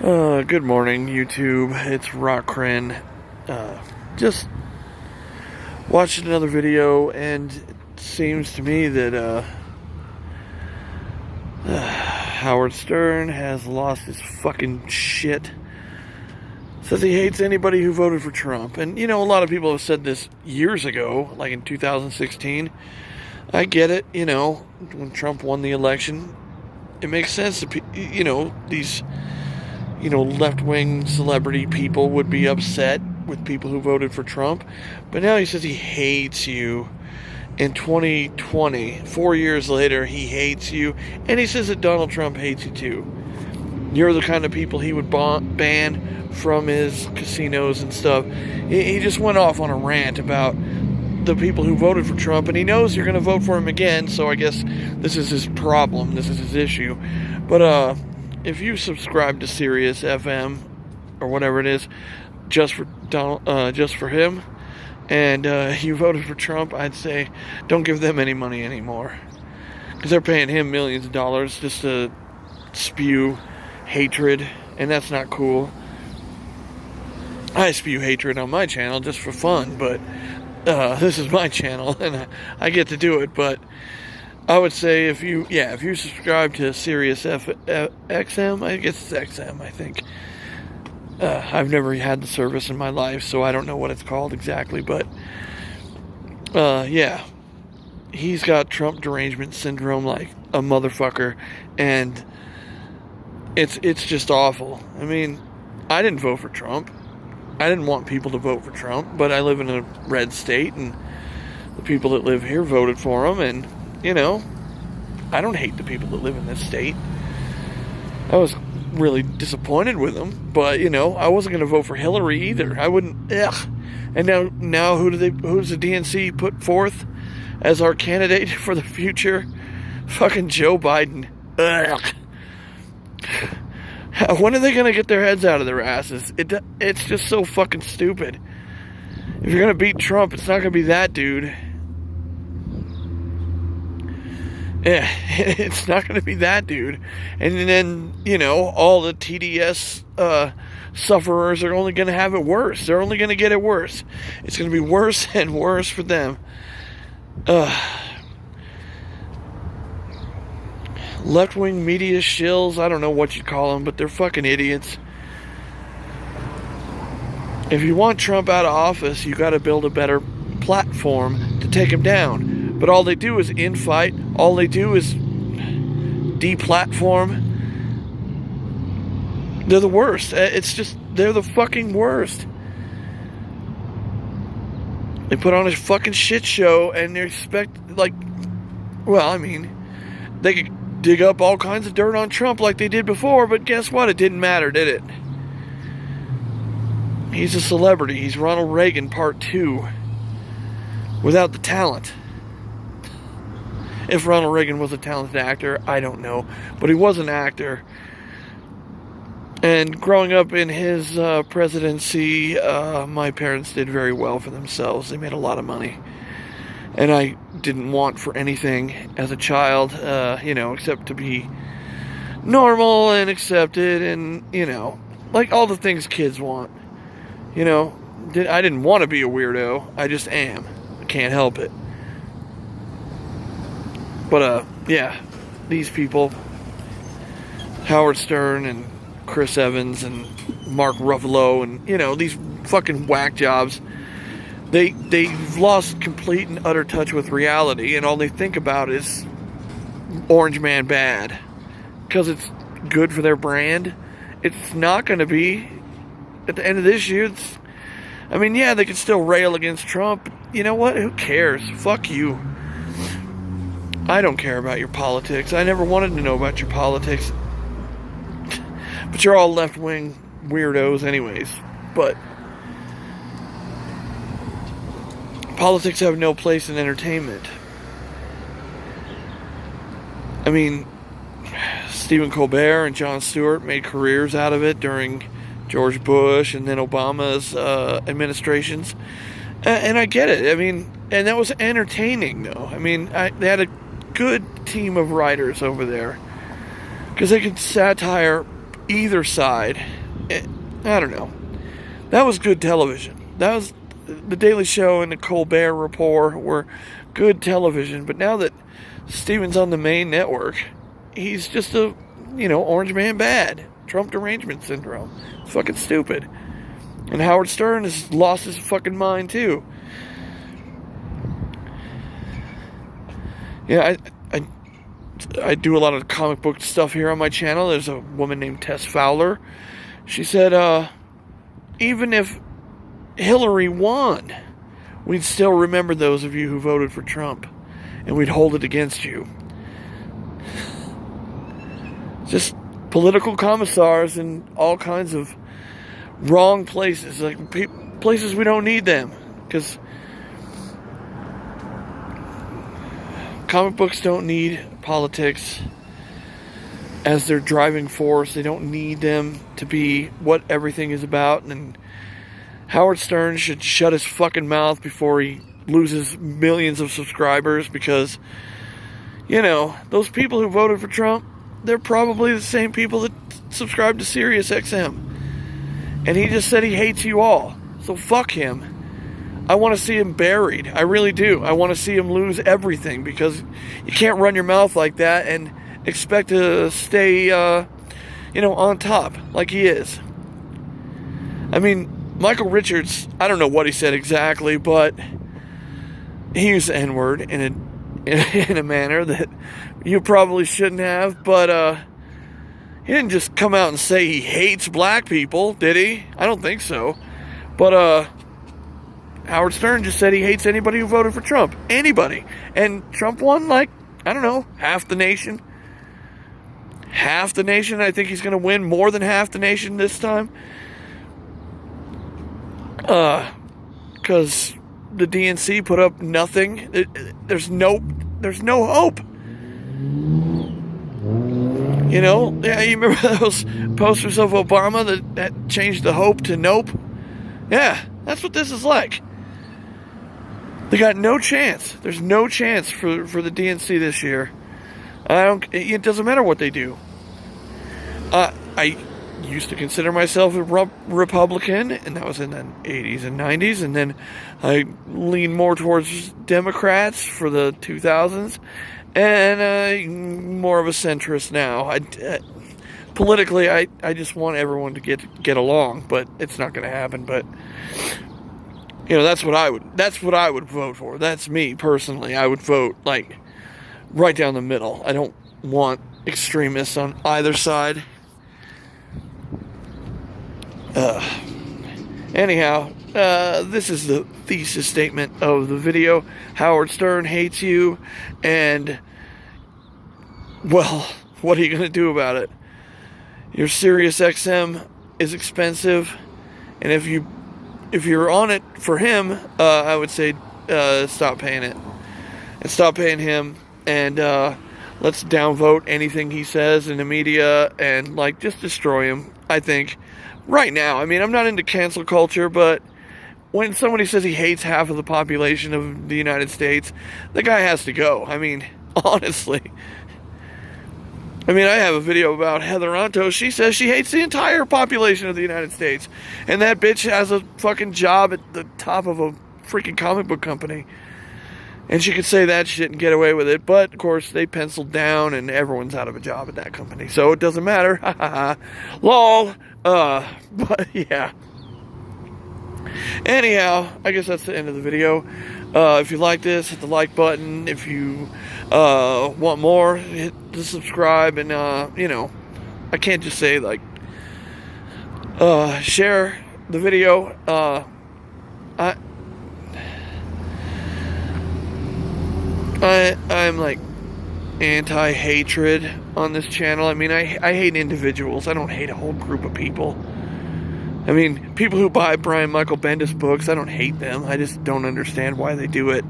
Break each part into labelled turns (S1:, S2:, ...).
S1: Good morning, YouTube. It's Rockren. Just watched another video, and it seems to me that Howard Stern has lost his fucking shit. Says he hates anybody who voted for Trump. And, you know, a lot of people have said this years ago, like in 2016. I get it, you know, when Trump won the election, it makes sense to, these left-wing celebrity people would be upset with people who voted for Trump. But now he says he hates you. In 2020, 4 years later, he hates you. And he says that Donald Trump hates you too. You're the kind of people he would ban from his casinos and stuff. He just went off on a rant about the people who voted for Trump. And he knows you're going to vote for him again. So I guess this is his problem. This is his issue. But, if you subscribe to Sirius FM or whatever it is, just for him, and you voted for Trump, I'd say don't give them any money anymore, because they're paying him millions of dollars just to spew hatred, and that's not cool. I spew hatred on my channel just for fun, but this is my channel, and I get to do it. But I would say if you subscribe to Sirius XM, I guess it's XM, I think. I've never had the service in my life, so I don't know what it's called exactly, but he's got Trump derangement syndrome like a motherfucker, and it's just awful. I mean, I didn't vote for Trump. I didn't want people to vote for Trump, but I live in a red state, and the people that live here voted for him, and you know, I don't hate the people that live in this state. I was really disappointed with them, but you know, I wasn't going to vote for Hillary either. I wouldn't. Ugh. And now who does the DNC put forth as our candidate for the future? Fucking Joe Biden. Ugh. When are they going to get their heads out of their asses? It's just so fucking stupid. If you're going to beat Trump, it's not going to be that dude. Yeah, it's not going to be that dude. And then, you know, all the TDS sufferers are only going to have it worse. They're only going to get it worse. It's going to be worse and worse for them. Left-wing media shills, I don't know what you call them, but they're fucking idiots. If you want Trump out of office, you got to build a better platform to take him down. But all they do is infight. All they do is deplatform. They're the worst. They're the fucking worst. They put on a fucking shit show and they expect, they could dig up all kinds of dirt on Trump like they did before, but guess what? It didn't matter, did it? He's a celebrity. He's Ronald Reagan Part 2. Without the talent. If Ronald Reagan was a talented actor, I don't know. But he was an actor. And growing up in his presidency, my parents did very well for themselves. They made a lot of money. And I didn't want for anything as a child, except to be normal and accepted and, like all the things kids want. I didn't want to be a weirdo. I just am. I can't help it. But, these people, Howard Stern and Chris Evans and Mark Ruffalo and, these fucking whack jobs, they've lost complete and utter touch with reality, and all they think about is Orange Man bad. Because it's good for their brand. It's not going to be. At the end of this year, they can still rail against Trump. You know what? Who cares? Fuck you. I don't care about your politics. I never wanted to know about your politics. But you're all left-wing weirdos anyways. But politics have no place in entertainment. I mean, Stephen Colbert and Jon Stewart made careers out of it during George Bush and then Obama's administrations. And I get it. I mean, and that was entertaining, though. I mean, they had a good team of writers over there, because they could satire either side. I don't know. That was good television. That was the Daily Show and the Colbert Report were good television. But now that Steven's on the main network, he's just a, orange man bad. Trump derangement syndrome. It's fucking stupid. And Howard Stern has lost his fucking mind too. Yeah, I do a lot of comic book stuff here on my channel. There's a woman named Tess Fowler. She said, even if Hillary won, we'd still remember those of you who voted for Trump, and we'd hold it against you. Just political commissars in all kinds of wrong places, like places we don't need them, because comic books don't need politics as their driving force. They don't need them to be what everything is about. And Howard Stern should shut his fucking mouth before he loses millions of subscribers, because those people who voted for Trump, they're probably the same people that subscribe to Sirius XM. And he just said he hates you all. So fuck him. I want to see him buried. I really do. I want to see him lose everything, because you can't run your mouth like that and expect to stay, on top like he is. I mean, Michael Richards, I don't know what he said exactly, but he used the N-word in a manner that you probably shouldn't have, but he didn't just come out and say he hates black people, did he? I don't think so. But Howard Stern just said he hates anybody who voted for Trump. Anybody. And Trump won, half the nation. Half the nation. I think he's going to win more than half the nation this time. Because the DNC put up nothing. There's no hope. Yeah, you remember those posters of Obama that changed the hope to nope? Yeah, that's what this is like. They got no chance. There's no chance for the DNC this year. It doesn't matter what they do. I used to consider myself a Republican, and that was in the 80s and 90s, and then I leaned more towards Democrats for the 2000s, and more of a centrist now. Politically, I just want everyone to get along, but it's not going to happen. But that's what I would vote for. That's me personally. I would vote right down the middle. I don't want extremists on either side. Anyhow, this is the thesis statement of the video. Howard Stern hates you, and, well, what are you going to do about it? Your Sirius XM is expensive, and if you're on it for him, I would say stop paying it. And stop paying him, and let's downvote anything he says in the media, and, just destroy him, I think. Right now, I mean, I'm not into cancel culture, but when somebody says he hates half of the population of the United States, the guy has to go. I mean, honestly. I mean, I have a video about Heather Antos. She says she hates the entire population of the United States. And that bitch has a fucking job at the top of a freaking comic book company. And she could say that shit and get away with it. But, of course, they penciled down and everyone's out of a job at that company. So it doesn't matter. Ha ha ha. Lol. But yeah. Anyhow, I guess that's the end of the video. If you like this, hit the like button. If you want more, hit the subscribe. And, I can't just say, share the video. I'm anti-hatred on this channel. I mean, I hate individuals. I don't hate a whole group of people. I mean, people who buy Brian Michael Bendis books, I don't hate them. I just don't understand why they do it.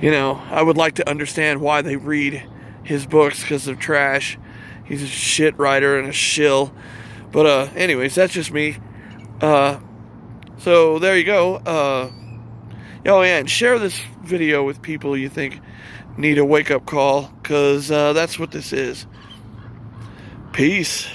S1: I would like to understand why they read his books, because they're trash. He's a shit writer and a shill. But, anyways, that's just me. So, there you go. Oh, yeah, and share this video with people you think need a wake-up call, because that's what this is. Peace.